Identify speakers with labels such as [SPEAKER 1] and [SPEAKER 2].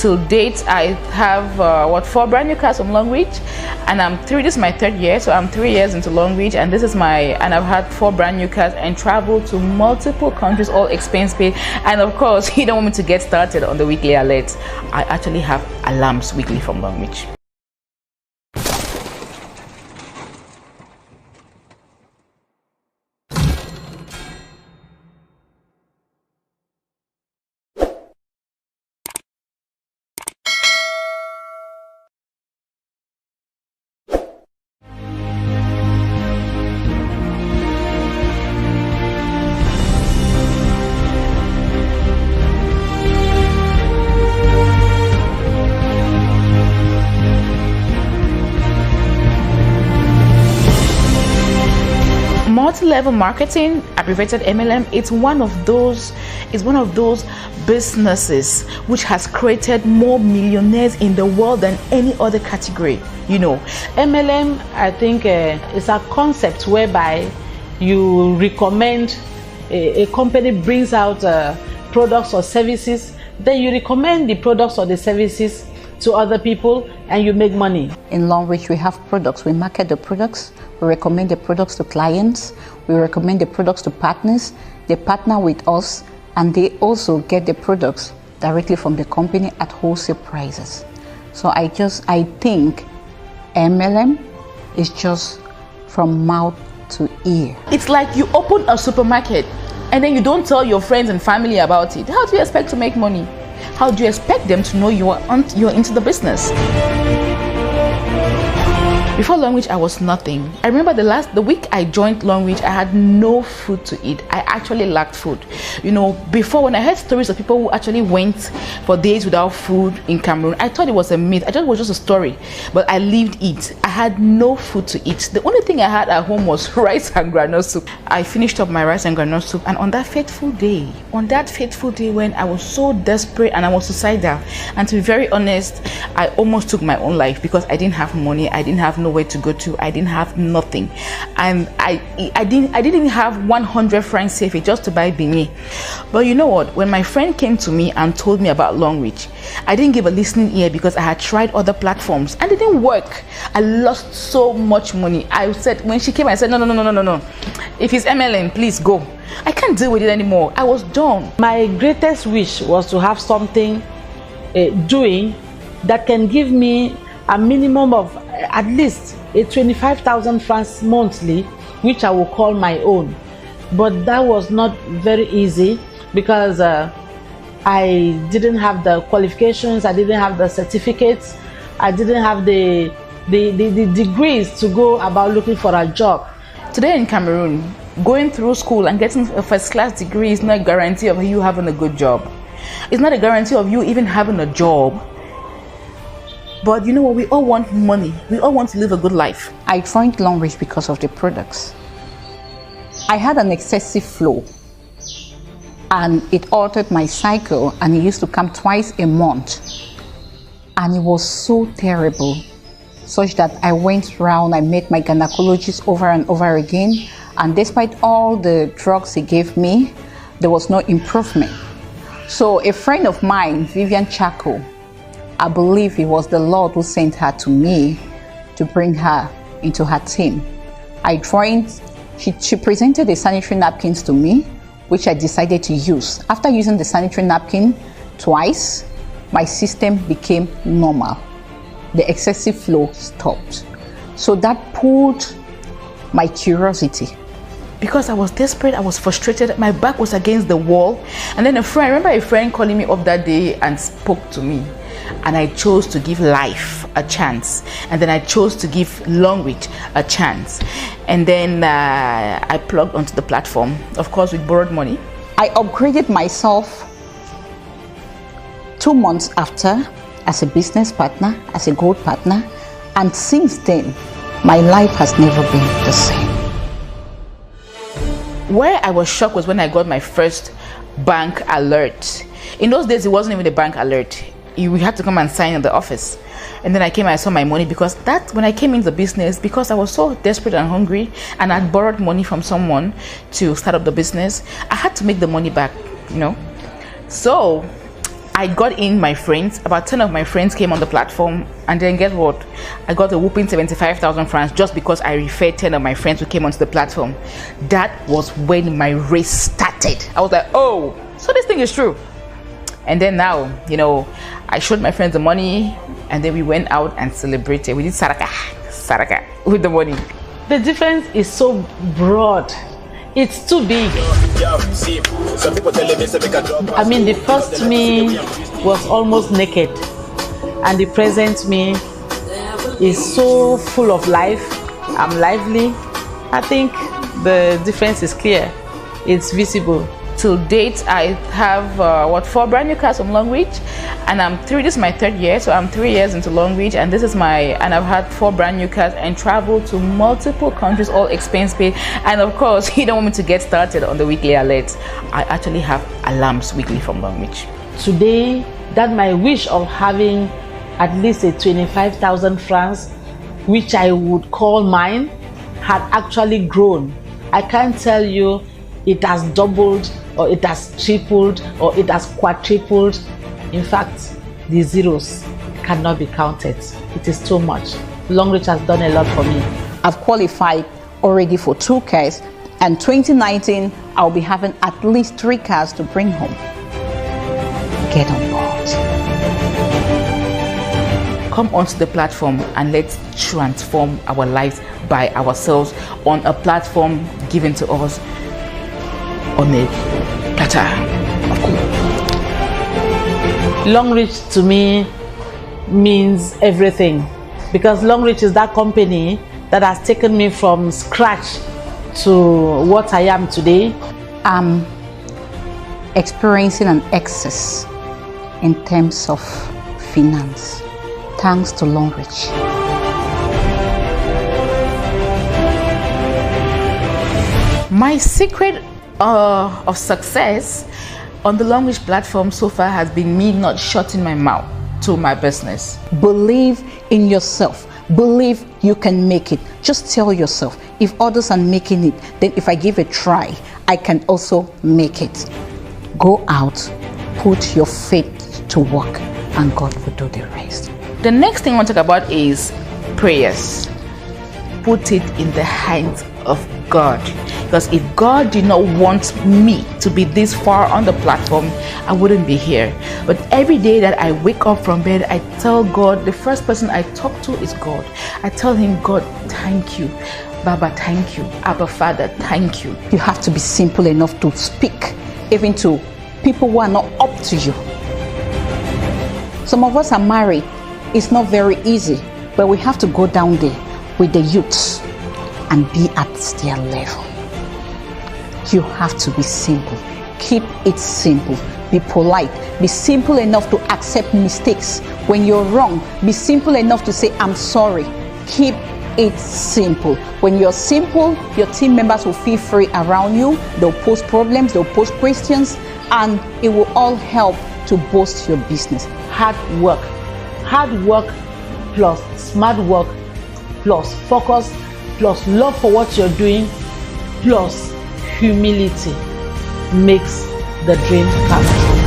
[SPEAKER 1] till date, I have 4 brand new cars from Longreach, and this is my 3rd year, so I'm 3 years into Longreach, and I've had 4 brand new cars and traveled to multiple countries, all expense paid. And of course, you don't want me to get started on the weekly alerts. I actually have alarms weekly from Longreach. Multi-level marketing, abbreviated MLM, it's one of those businesses which has created more millionaires in the world than any other category. You know, MLM, I think, is a concept whereby you recommend a company brings out products or services, then you recommend the products or the services to other people and you make money.
[SPEAKER 2] In Longreach, we have products. We market the products. We recommend the products to clients. We recommend the products to partners. They partner with us, and they also get the products directly from the company at wholesale prices. So I think MLM is just from mouth to ear.
[SPEAKER 1] It's like you open a supermarket and then you don't tell your friends and family about it. How do you expect to make money? How do you expect them to know you're into the business? Before Longreach, I was nothing. I remember the week I joined Longreach, I had no food to eat. I actually lacked food. You know, before, when I heard stories of people who actually went for days without food in Cameroon, I thought it was a myth. I thought it was just a story, but I lived it. I had no food to eat. The only thing I had at home was rice and groundnut soup. I finished up my rice and groundnut soup, and on that fateful day when I was so desperate and I was suicidal, and to be very honest, I almost took my own life because I didn't have money, I didn't have nowhere to go to, I didn't have nothing, and I didn't have 100 francs safe just to buy beignet. But you know what, when my friend came to me and told me about Longreach, I didn't give a listening ear because I had tried other platforms and it didn't work. I lost so much money. I said, when she came, I said, no, if it's MLM, please go. I can't deal with it anymore. I was done.
[SPEAKER 3] My greatest wish was to have something doing that can give me a minimum of at least 25,000 francs monthly, which I will call my own. But that was not very easy because I didn't have the qualifications, I didn't have the certificates, I didn't have the degrees to go about looking for a job.
[SPEAKER 1] Today in Cameroon, going through school and getting a first-class degree is not a guarantee of you having a good job. It's not a guarantee of you even having a job. But you know what, we all want money. We all want to live a good life.
[SPEAKER 2] I joined Longreach because of the products. I had an excessive flow and it altered my cycle, and it used to come twice a month. And it was so terrible, such that I went around, I met my gynecologist over and over again. And despite all the drugs he gave me, there was no improvement. So a friend of mine, Vivian Chaco, I believe it was the Lord who sent her to me to bring her into her team. I joined, she presented the sanitary napkins to me, which I decided to use. After using the sanitary napkin twice, my system became normal. The excessive flow stopped. So that pulled my curiosity.
[SPEAKER 1] Because I was desperate, I was frustrated, my back was against the wall. And then I remember a friend calling me up that day and spoke to me. And I chose to give life a chance. And then I chose to give Longreach a chance. And then I plugged onto the platform, of course with borrowed money.
[SPEAKER 2] I upgraded myself 2 months after as a business partner, as a gold partner. And since then, my life has never been the same.
[SPEAKER 1] Where I was shocked was when I got my first bank alert. In those days, it wasn't even a bank alert. We had to come and sign in the office. And then I came and I saw my money, because when I came into the business, because I was so desperate and hungry and I'd borrowed money from someone to start up the business, I had to make the money back, you know. So I got in my friends, about 10 of my friends came on the platform, and then guess what? I got a whooping 75,000 francs just because I referred 10 of my friends who came onto the platform. That was when my race started. I was like, oh, so this thing is true. And then now, you know, I showed my friends the money, and then we went out and celebrated. We did saraka with the money.
[SPEAKER 3] The difference is so broad. It's too big. I mean, the first me was almost naked, and the present me is so full of life. I'm lively. I think the difference is clear. It's visible.
[SPEAKER 1] Till date, I have 4 brand new cars from Longreach, and this is my 3rd year, so I'm 3 years into Longreach, and I've had 4 brand new cars and traveled to multiple countries, all expense paid. And of course, you don't want me to get started on the weekly alerts. I actually have alarms weekly from Longreach.
[SPEAKER 3] Today, that my wish of having at least a 25,000 francs, which I would call mine, had actually grown. I can't tell you it has doubled, or it has tripled, or it has quadrupled. In fact, the zeros cannot be counted. It is too much. Longreach has done a lot for me.
[SPEAKER 2] I've qualified already for 2 cars, and 2019 I'll be having at least 3 cars to bring home. Get on board.
[SPEAKER 1] Come onto the platform and let's transform our lives by ourselves on a platform given to us on a platter of gold.
[SPEAKER 3] Longreach to me means everything, because Longreach is that company that has taken me from scratch to what I am today.
[SPEAKER 2] I'm experiencing an excess in terms of finance, thanks to Longreach.
[SPEAKER 1] My secret of success on the Longreach platform so far has been me not shutting my mouth to my business.
[SPEAKER 2] Believe in yourself. Believe you can make it. Just tell yourself, if others are making it, then if I give a try, I can also make it. Go out, put your faith to work, and God will do the rest.
[SPEAKER 1] The next thing I want to talk about is prayers. Put it in the hands of God. Because if God did not want me to be this far on the platform, I wouldn't be here. But every day that I wake up from bed, I tell God, the first person I talk to is God. I tell him, God, thank you. Baba, thank you. Abba, Father, thank you.
[SPEAKER 2] You have to be simple enough to speak, even to people who are not up to you. Some of us are married. It's not very easy, but we have to go down there with the youths and be at their level. You have to be simple. Keep it simple. Be polite. Be simple enough to accept mistakes. When you're wrong, be simple enough to say, I'm sorry. Keep it simple. When you're simple, your team members will feel free around you. They'll post problems, they'll post questions, and it will all help to boost your business.
[SPEAKER 3] Hard work plus smart work plus focus plus love for what you're doing plus humility makes the dream come true.